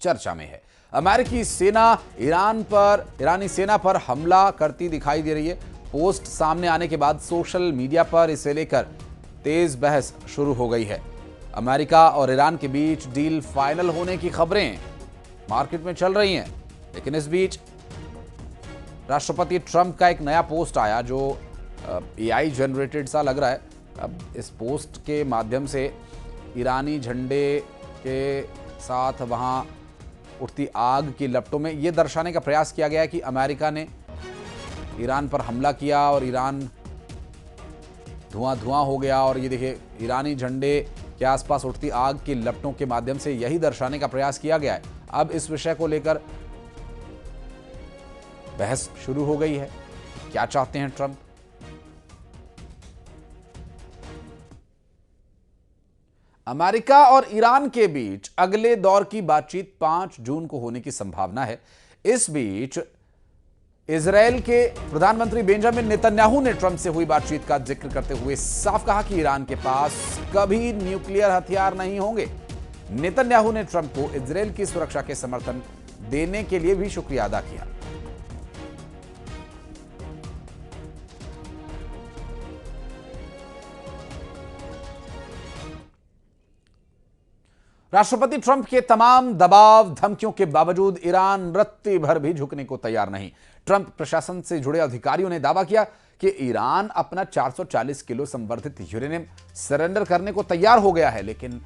चर्चा में है। अमेरिकी सेना ईरानी सेना पर हमला करती दिखाई दे रही है। पोस्ट सामने आने के बाद सोशल मीडिया पर इसे लेकर तेज बहस शुरू हो गई है। अमेरिका और ईरान के बीच डील फाइनल होने की खबरें मार्केट में चल रही हैं, लेकिन इस बीच राष्ट्रपति ट्रंप का एक नया पोस्ट आया जो एआई जनरेटेड सा लग रहा है। अब इस पोस्ट के माध्यम से ईरानी झंडे के साथ वहां उठती आग की लपटों में यह दर्शाने का प्रयास किया गया है कि अमेरिका ने ईरान पर हमला किया और ईरान धुआं धुआं हो गया। और ये देखिए, ईरानी झंडे के आसपास उठती आग की लपटों के माध्यम से यही दर्शाने का प्रयास किया गया है। अब इस विषय को लेकर बहस शुरू हो गई है। क्या चाहते हैं ट्रंप? अमेरिका और ईरान के बीच अगले दौर की बातचीत 5 जून को होने की संभावना है। इस बीच इजरायल के प्रधानमंत्री बेंजामिन नेतन्याहू ने ट्रंप से हुई बातचीत का जिक्र करते हुए साफ कहा कि ईरान के पास कभी न्यूक्लियर हथियार नहीं होंगे। नेतन्याहू ने ट्रंप को इजरायल की सुरक्षा के समर्थन देने के लिए भी शुक्रिया अदा किया। राष्ट्रपति ट्रंप के तमाम दबाव धमकियों के बावजूद ईरान रत्ती भर भी झुकने को तैयार नहीं। ट्रंप प्रशासन से जुड़े अधिकारियों ने दावा किया कि ईरान अपना 440 किलो संवर्धित यूरेनियम सरेंडर करने को तैयार हो गया है, लेकिन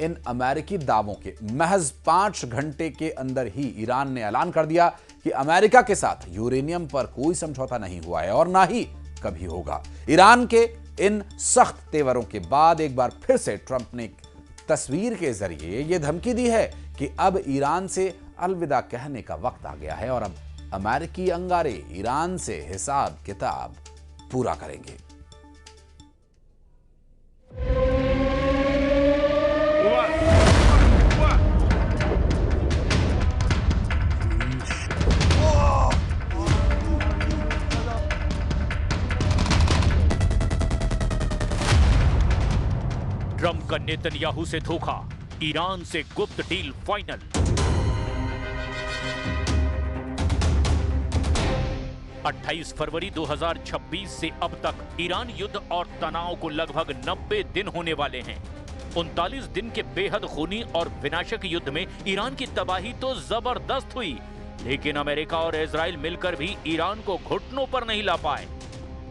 इन अमेरिकी दावों के महज 5 घंटे के अंदर ही ईरान ने ऐलान कर दिया कि अमेरिका के साथ यूरेनियम पर कोई समझौता नहीं हुआ है और ना ही कभी होगा। ईरान के इन सख्त तेवरों के बाद एक बार फिर से ट्रंप ने तस्वीर के जरिए यह धमकी दी है कि अब ईरान से अलविदा कहने का वक्त आ गया है और अब अमेरिकी अंगारे ईरान से हिसाब किताब पूरा करेंगे। ट्रंप का नेतन्याहू से धोखा, ईरान से गुप्त डील फाइनल। अट्ठाईस फरवरी 2026 से अब तक ईरान युद्ध और तनाव को लगभग 90 दिन होने वाले हैं। 39 दिन के बेहद खूनी और विनाशक युद्ध में ईरान की तबाही तो जबरदस्त हुई, लेकिन अमेरिका और इजराइल मिलकर भी ईरान को घुटनों पर नहीं ला पाए।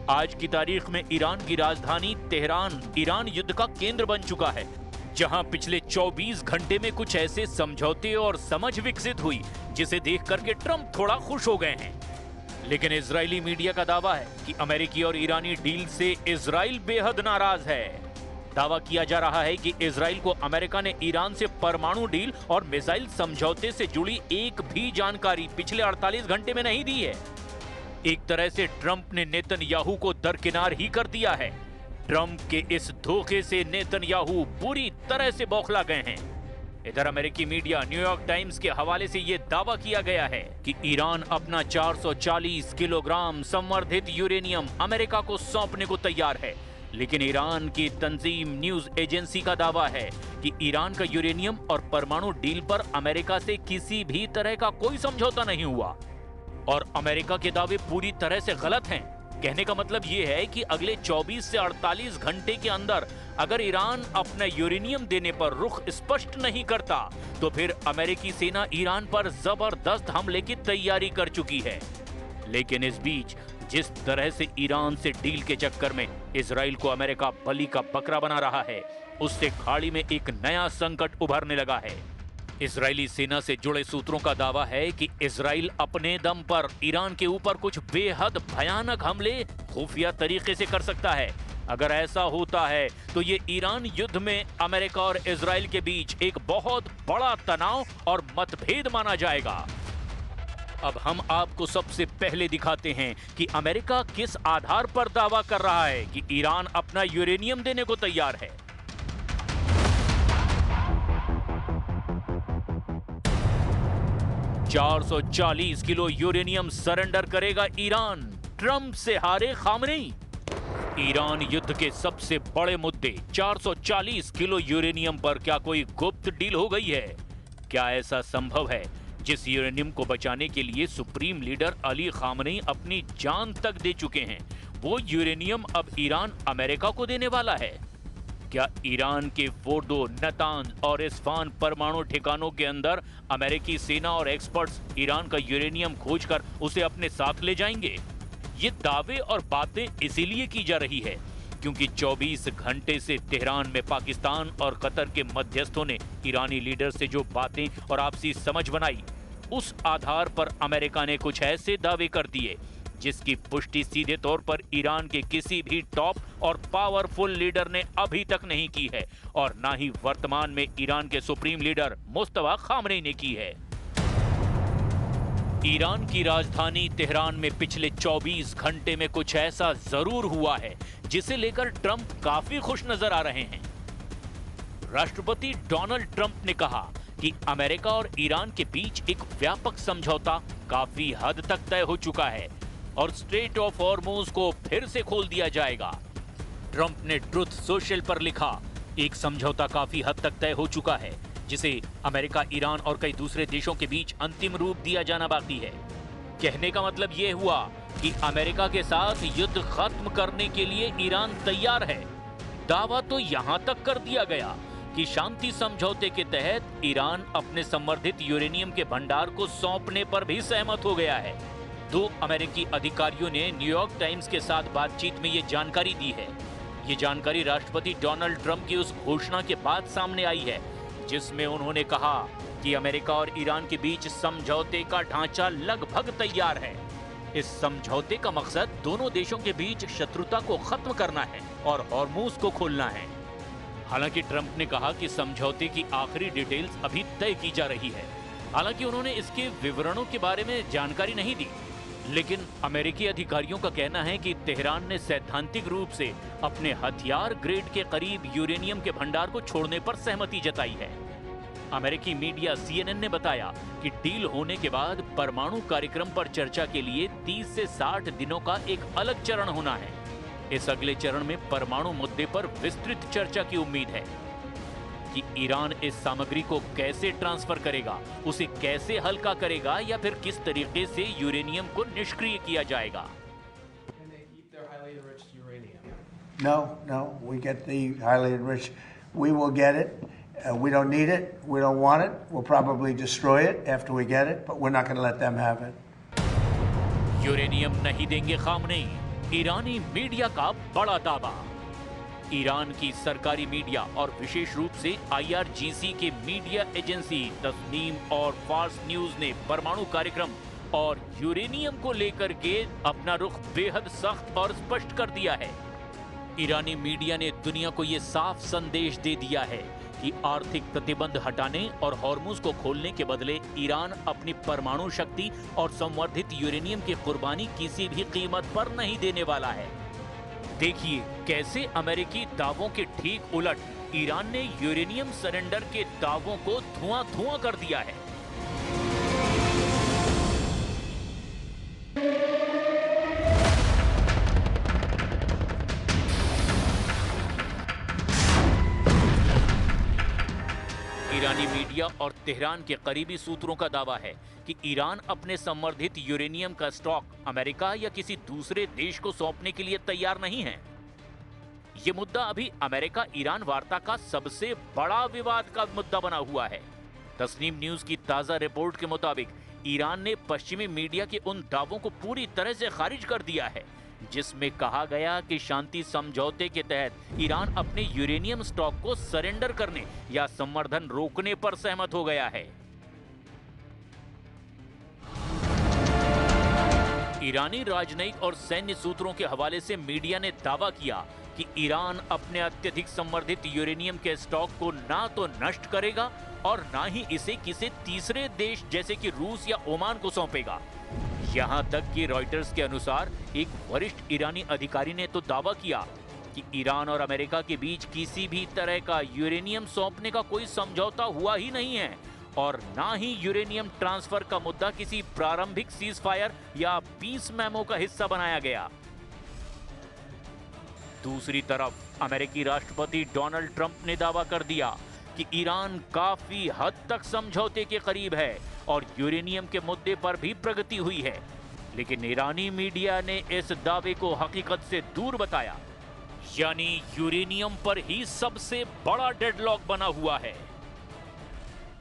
आज की तारीख में ईरान की राजधानी तेहरान ईरान युद्ध का केंद्र बन चुका है, जहां पिछले 24 घंटे में कुछ ऐसे समझौते और समझ विकसित हुई जिसे देख करके ट्रंप थोड़ा खुश हो गए हैं। लेकिन इजरायली मीडिया का दावा है कि अमेरिकी और ईरानी डील से इजराइल बेहद नाराज है। दावा किया जा रहा है कि इजराइल को अमेरिका ने ईरान से परमाणु डील और मिसाइल समझौते से जुड़ी एक भी जानकारी पिछले 48 घंटे में नहीं दी है। एक तरह से ट्रंप ने नेतन्याहू को दरकिनार ही कर दिया है। ट्रंप के इस धोखे से नेतन्याहू बुरी तरह से बौखला गए हैं। इधर अमेरिकी मीडिया न्यूयॉर्क टाइम्स के हवाले से यह दावा किया गया है कि ईरान अपना 440 किलोग्राम संवर्धित यूरेनियम अमेरिका को सौंपने को तैयार है, लेकिन ईरान की तंजीम न्यूज एजेंसी का दावा है कि ईरान का यूरेनियम और परमाणु डील पर अमेरिका से किसी भी तरह का कोई समझौता नहीं हुआ और अमेरिका के दावे पूरी तरह से गलत हैं। कहने का मतलब यह है कि अगले 24 से 48 घंटे के अंदर अगर ईरान अपना यूरेनियम देने पर रुख स्पष्ट नहीं करता तो फिर अमेरिकी सेना ईरान पर जबरदस्त हमले की तैयारी कर चुकी है। लेकिन इस बीच जिस तरह से ईरान से डील के चक्कर में इजराइल को अमेरिका बलि का बकरा बना रहा है, उससे खाड़ी में एक नया संकट उभरने लगा है। इजरायली सेना से जुड़े सूत्रों का दावा है कि इजराइल अपने दम पर ईरान के ऊपर कुछ बेहद भयानक हमले खुफिया तरीके से कर सकता है। अगर ऐसा होता है तो ये ईरान युद्ध में अमेरिका और इजराइल के बीच एक बहुत बड़ा तनाव और मतभेद माना जाएगा। अब हम आपको सबसे पहले दिखाते हैं कि अमेरिका किस आधार पर दावा कर रहा है कि ईरान अपना यूरेनियम देने को तैयार है। $440 किलो यूरेनियम सरेंडर करेगा ईरान, ट्रंप से हारे खामनेई। ईरान युद्ध के सबसे बड़े मुद्दे 440 किलो यूरेनियम पर क्या कोई गुप्त डील हो गई है? क्या ऐसा संभव है जिस यूरेनियम को बचाने के लिए सुप्रीम लीडर अली खामनेई अपनी जान तक दे चुके हैं, वो यूरेनियम अब ईरान अमेरिका को देने वाला है? क्या ईरान के फोर्डो, नतांज और इस्फान परमाणु ठिकानों के अंदर अमेरिकी सेना और एक्सपर्ट्स ईरान का यूरेनियम खोजकर उसे अपने साथ ले जाएंगे? ये दावे और बातें इसीलिए की जा रही है क्योंकि 24 घंटे से तेहरान में पाकिस्तान और कतर के मध्यस्थों ने ईरानी लीडर से जो बातें और आपसी समझ बनाई, उस आधार पर अमेरिका ने कुछ ऐसे दावे कर दिए जिसकी पुष्टि सीधे तौर पर ईरान के किसी भी टॉप और पावरफुल लीडर ने अभी तक नहीं की है और ना ही वर्तमान में ईरान के सुप्रीम लीडर मुस्तफा खामनेई ने की है। ईरान की राजधानी तेहरान में पिछले 24 घंटे में कुछ ऐसा जरूर हुआ है जिसे लेकर ट्रंप काफी खुश नजर आ रहे हैं। राष्ट्रपति डोनाल्ड ट्रंप ने कहा कि अमेरिका और ईरान के बीच एक व्यापक समझौता काफी हद तक तय हो चुका है और स्ट्रेट ऑफ हॉर्मुज को फिर से खोल दिया जाएगा। ट्रंप ने ट्रुथ सोशल पर लिखा, एक समझौता काफी हद तक तय हो चुका है जिसे अमेरिका, ईरान और कई दूसरे देशों के बीच अंतिम रूप दिया जाना बाकी है। कहने का मतलब यह हुआ कि अमेरिका के साथ युद्ध खत्म करने के लिए ईरान तैयार है। दावा तो यहां तक कर दिया गया कि शांति समझौते के तहत ईरान अपने संवर्धित यूरेनियम के भंडार को सौंपने पर भी सहमत हो गया है। 2 अमेरिकी अधिकारियों ने न्यूयॉर्क टाइम्स के साथ बातचीत में ये जानकारी दी है। ये जानकारी राष्ट्रपति डोनाल्ड ट्रंप की उस घोषणा के बाद सामने आई है जिसमें उन्होंने कहा कि अमेरिका और ईरान के बीच समझौते का ढांचा लगभग तैयार है। इस समझौते का मकसद दोनों देशों के बीच शत्रुता को खत्म करना है और हॉर्मुज को खोलना है। हालांकि ट्रंप ने कहा कि समझौते की आखिरी डिटेल्स अभी तय की जा रही है। हालांकि उन्होंने इसके विवरणों के बारे में जानकारी नहीं दी, लेकिन अमेरिकी अधिकारियों का कहना है कि तेहरान ने सैद्धांतिक रूप से अपने हथियार ग्रेड के करीब यूरेनियम के भंडार को छोड़ने पर सहमति जताई है। अमेरिकी मीडिया CNN ने बताया कि डील होने के बाद परमाणु कार्यक्रम पर चर्चा के लिए 30 से 60 दिनों का एक अलग चरण होना है। इस अगले चरण में परमाणु मुद्दे पर विस्तृत चर्चा की उम्मीद है कि ईरान इस सामग्री को कैसे ट्रांसफर करेगा, उसे कैसे हल्का करेगा या फिर किस तरीके से यूरेनियम को निष्क्रिय किया जाएगा। No, we get the highly enriched. We will get it. We don't need it. We don't want it. We'll probably destroy it after we get it, but we're not going to let them have it. Uranium नहीं देंगे Khamenei, ईरानी media का बड़ा दावा। Iran की सरकारी media और विशेष रूप से IRGC के मीडिया एजेंसी तस्नीम और फार्स न्यूज ने परमाणु कार्यक्रम और यूरेनियम को लेकर के अपना रुख बेहद सख्त और स्पष्ट कर दिया है। ईरानी मीडिया ने दुनिया को यह साफ संदेश दे दिया है कि आर्थिक प्रतिबंध हटाने और हॉर्मुज को खोलने के बदले ईरान अपनी परमाणु शक्ति और संवर्धित यूरेनियम की कुर्बानी किसी भी कीमत पर नहीं देने वाला है। देखिए कैसे अमेरिकी दावों के ठीक उलट ईरान ने यूरेनियम सरेंडर के दावों को धुआं-धुआं कर दिया है। ईरानी मीडिया और तेहरान के करीबी सूत्रों का दावा है कि ईरान अपने संवर्धित यूरेनियम का स्टॉक अमेरिका या किसी दूसरे देश को सौंपने के लिए तैयार नहीं है। ये मुद्दा अभी अमेरिका ईरान वार्ता का सबसे बड़ा विवाद का मुद्दा बना हुआ है। तस्नीम न्यूज की ताजा रिपोर्ट के मुताबिक ईरान ने पश्चिमी मीडिया के उन दावों को पूरी तरह से खारिज कर दिया है जिसमें कहा गया कि शांति समझौते के तहत ईरान अपने यूरेनियम स्टॉक को सरेंडर करने या संवर्धन रोकने पर सहमत हो गया है। ईरानी राजनयिक और सैन्य सूत्रों के हवाले से मीडिया ने दावा किया कि ईरान अपने अत्यधिक संवर्धित यूरेनियम के स्टॉक को ना तो नष्ट करेगा और ना ही इसे किसी तीसरे देश जैसे कि रूस या ओमान को सौंपेगा। यहां तक कि रॉयटर्स के अनुसार एक वरिष्ठ ईरानी अधिकारी ने तो दावा किया कि ईरान और अमेरिका के बीच किसी भी तरह का यूरेनियम सौंपने का कोई समझौता हुआ ही नहीं है और ना ही यूरेनियम ट्रांसफर का मुद्दा किसी प्रारंभिक सीज फायर या पीस मेमो का हिस्सा बनाया गया। दूसरी तरफ अमेरिकी राष्ट्रपति डोनाल्ड ट्रंप ने दावा कर दिया कि ईरान काफी हद तक समझौते के करीब है और यूरेनियम के मुद्दे पर भी प्रगति हुई है, लेकिन ईरानी मीडिया ने इस दावे को हकीकत से दूर बताया। यानी यूरेनियम पर ही सबसे बड़ा डेडलॉक बना हुआ है।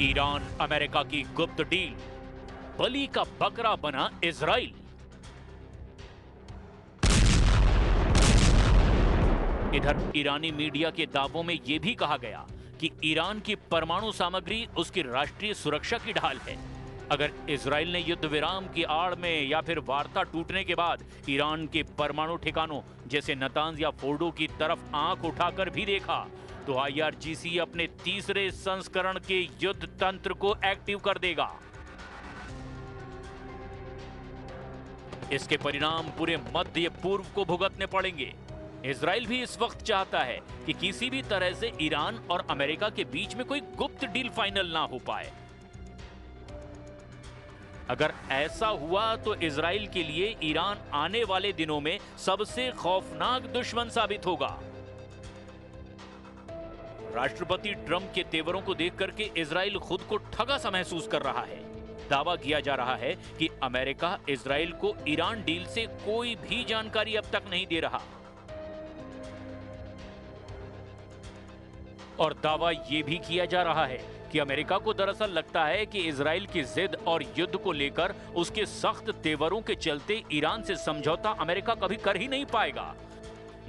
ईरान अमेरिका की गुप्त डील, बलि का बकरा बना इजराइल। इधर ईरानी मीडिया के दावों में यह भी कहा गया कि ईरान की परमाणु सामग्री उसकी राष्ट्रीय सुरक्षा की ढाल है। अगर इजराइल ने युद्ध विराम की आड़ में या फिर वार्ता टूटने के बाद ईरान के परमाणु ठिकानों जैसे नतांज या फोर्डो की तरफ आंख उठाकर भी देखा तो IRGC अपने तीसरे संस्करण के युद्ध तंत्र को एक्टिव कर देगा। इसके परिणाम पूरे मध्य पूर्व को भुगतने पड़ेंगे। इजराइल भी इस वक्त चाहता है कि किसी भी तरह से ईरान और अमेरिका के बीच में कोई गुप्त डील फाइनल ना हो पाए। अगर ऐसा हुआ तो इजराइल के लिए ईरान आने वाले दिनों में सबसे खौफनाक दुश्मन साबित होगा। राष्ट्रपति ट्रंप के तेवरों को देख करके इजराइल खुद को ठगा सा महसूस कर रहा है। दावा किया जा रहा है कि अमेरिका इजराइल को ईरान डील से कोई भी जानकारी अब तक नहीं दे रहा और दावा यह भी किया जा रहा है कि अमेरिका को दरअसल लगता है कि इजराइल की जिद और युद्ध को लेकर उसके सख्त तेवरों के चलते ईरान से समझौता अमेरिका कभी कर ही नहीं पाएगा,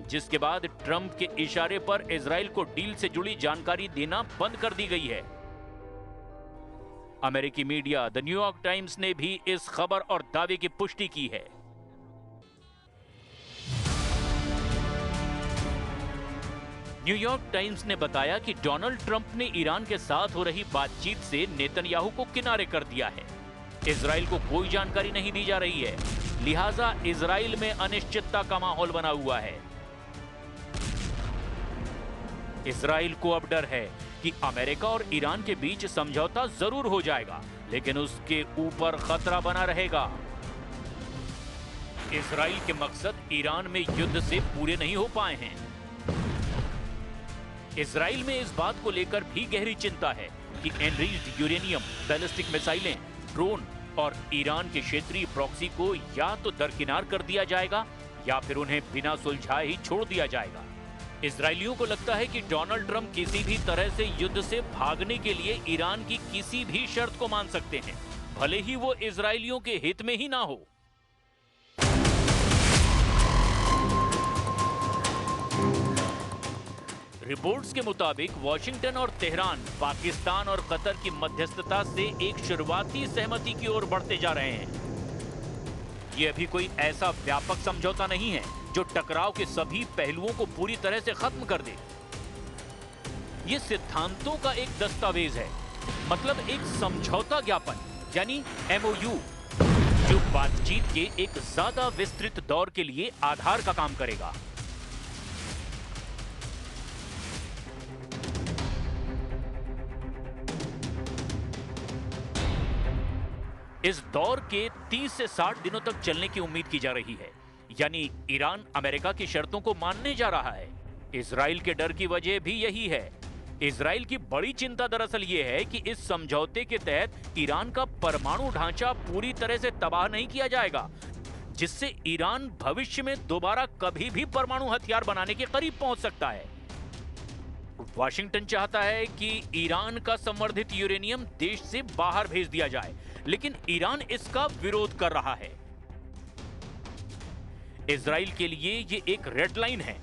जिसके बाद ट्रंप के इशारे पर इजराइल को डील से जुड़ी जानकारी देना बंद कर दी गई है। अमेरिकी मीडिया द न्यूयॉर्क टाइम्स ने भी इस खबर और दावे की पुष्टि की है। न्यूयॉर्क टाइम्स ने बताया कि डोनाल्ड ट्रंप ने ईरान के साथ हो रही बातचीत से नेतन्याहू को किनारे कर दिया है। इजराइल को कोई जानकारी नहीं दी जा रही है, लिहाजा इजराइल में अनिश्चितता का माहौल बना हुआ है। इजराइल को अब डर है कि अमेरिका और ईरान के बीच समझौता जरूर हो जाएगा, लेकिन उसके ऊपर खतरा बना रहेगा। इजराइल के मकसद ईरान में युद्ध से पूरे नहीं हो पाए हैं। इजराइल में इस बात को लेकर भी गहरी चिंता है कि एनरिच्ड यूरेनियम, बैलिस्टिक मिसाइलें, ड्रोन और ईरान के क्षेत्रीय प्रॉक्सी को या तो दरकिनार कर दिया जाएगा या फिर उन्हें बिना सुलझाए ही छोड़ दिया जाएगा। इजरायलियों को लगता है कि डोनाल्ड ट्रंप किसी भी तरह से युद्ध से भागने के लिए ईरान की किसी भी शर्त को मान सकते हैं, भले ही वो इजरायलियों के हित में ही ना हो। रिपोर्ट्स के मुताबिक वाशिंगटन और तेहरान पाकिस्तान और कतर की मध्यस्थता से एक शुरुआती सहमति की ओर बढ़ते जा रहे हैं। यह अभी कोई ऐसा व्यापक समझौता नहीं है जो टकराव के सभी पहलुओं को पूरी तरह से खत्म कर दे। यह सिद्धांतों का एक दस्तावेज है, मतलब एक समझौता ज्ञापन यानी MOU, जो बातचीत के एक ज्यादा विस्तृत दौर के लिए आधार का काम करेगा। इस दौर के 30 से 60 दिनों तक चलने की उम्मीद की जा रही है, यानी ईरान अमेरिका की शर्तों को मानने जा रहा है। इजराइल के डर की वजह भी यही है। इजराइल की बड़ी चिंता दरअसल ये है कि इस समझौते के तहत ईरान का परमाणु ढांचा पूरी तरह से तबाह नहीं किया जाएगा, जिससे ईरान भविष्य में दोबारा कभी भी परमाणु हथियार बनाने के करीब पहुंच सकता है। वाशिंगटन चाहता है कि ईरान का संवर्धित यूरेनियम देश से बाहर भेज दिया जाए, लेकिन ईरान इसका विरोध कर रहा है। इजराइल के लिए ये एक रेड लाइन है।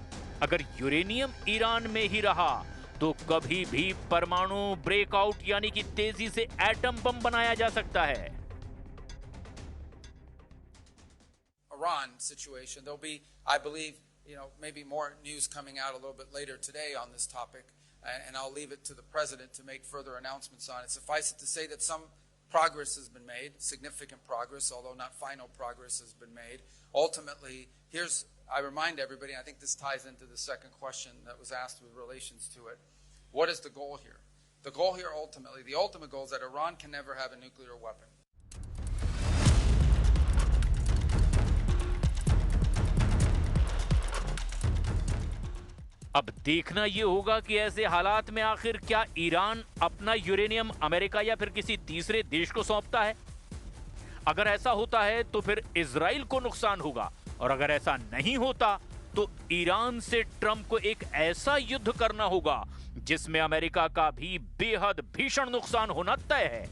अगर यूरेनियम ईरान में ही रहा तो कभी भी परमाणु ब्रेकआउट यानी कि तेजी से एटम बम बनाया जा सकता है। Iran situation, there'll be, I believe, maybe more news coming out a little bit later today on this topic, and I'll leave it to the president to make further announcements on it. Suffice it to say that some progress has been made, significant progress, although not final progress has been made. Ultimately, I remind everybody, and I think this ties into the second question that was asked with relations to it. What is the goal here? The goal here ultimately, the ultimate goal is that Iran can never have a nuclear weapon. अब देखना ये होगा कि ऐसे हालात में आखिर क्या ईरान अपना यूरेनियम अमेरिका या फिर किसी तीसरे देश को सौंपता है। अगर ऐसा होता है तो फिर इजराइल को नुकसान होगा, और अगर ऐसा नहीं होता तो ईरान से ट्रंप को एक ऐसा युद्ध करना होगा जिसमें अमेरिका का भी बेहद भीषण नुकसान होना तय है।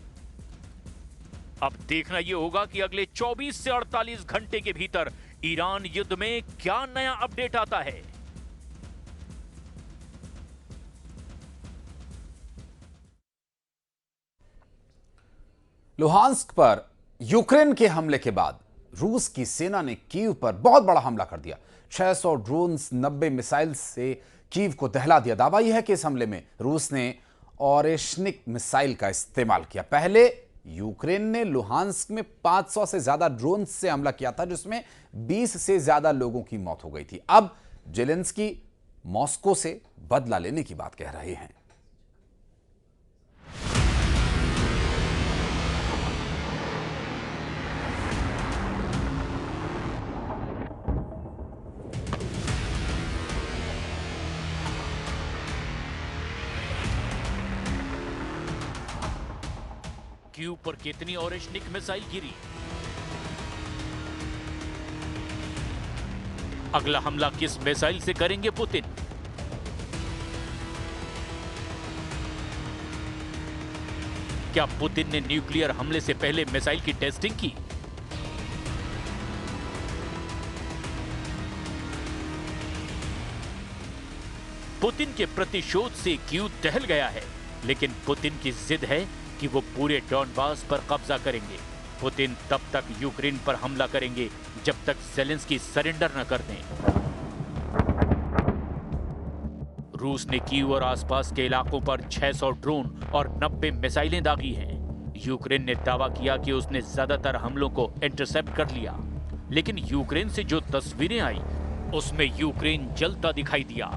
अब देखना यह होगा कि अगले 24 से 48 घंटे के भीतर ईरान युद्ध में क्या नया अपडेट आता है। लुहांस्क पर यूक्रेन के हमले के बाद रूस की सेना ने कीव पर बहुत बड़ा हमला कर दिया। 600 ड्रोन्स, 90 मिसाइल से कीव को दहला दिया। दावा यह है कि इस हमले में रूस ने ओरेशनिक मिसाइल का इस्तेमाल किया। पहले यूक्रेन ने लुहांस्क में 500 से ज्यादा ड्रोन से हमला किया था, जिसमें 20 से ज्यादा लोगों की मौत हो गई थी। अब जेलेंस्की मॉस्को से बदला लेने की बात कह रहे हैं। कीव पर कितनी ओरेशनिक मिसाइल गिरी? अगला हमला किस मिसाइल से करेंगे पुतिन? क्या पुतिन ने न्यूक्लियर हमले से पहले मिसाइल की टेस्टिंग की? पुतिन के प्रतिशोध से कीव दहल गया है, लेकिन पुतिन की जिद है कि वो पूरे डॉनबास पर कब्जा करेंगे। पुतिन तब तक यूक्रेन पर हमला करेंगे जब तक ज़ेलेंस्की सरेंडर न कर दें। रूस ने कीव और आसपास के इलाकों पर 600 ड्रोन और 90 मिसाइलें दागी हैं। यूक्रेन ने दावा किया कि उसने ज्यादातर हमलों को इंटरसेप्ट कर लिया, लेकिन यूक्रेन से जो तस्वीरें आई उसमें यूक्रेन जलता दिखाई दिया।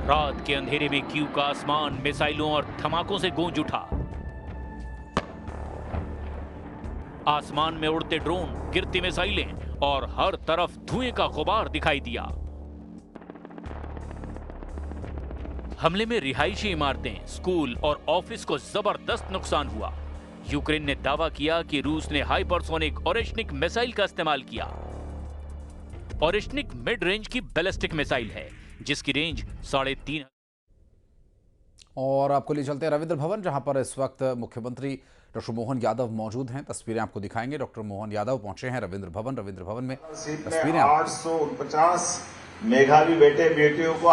रात के अंधेरे में कीव का आसमान मिसाइलों और धमाकों से गूंज उठा। आसमान में उड़ते ड्रोन, गिरती मिसाइलें और हर तरफ धुएं का गुबार दिखाई दिया। हमले में रिहायशी इमारतें, स्कूल और ऑफिस को जबरदस्त नुकसान हुआ। यूक्रेन ने दावा किया कि रूस ने हाइपरसोनिक ओरेशनिक मिसाइल का इस्तेमाल किया। ओरेशनिक मिड रेंज की बैलिस्टिक मिसाइल है जिसकी रेंज 3.5। और आपको ले चलते हैं रविंद्र भवन, जहां पर इस वक्त मुख्यमंत्री डॉक्टर मोहन यादव मौजूद हैं। तस्वीरें आपको दिखाएंगे। डॉक्टर मोहन यादव पहुंचे हैं रविंद्र भवन में तस्वीरें 849 मेधावी बेटे बेटियों को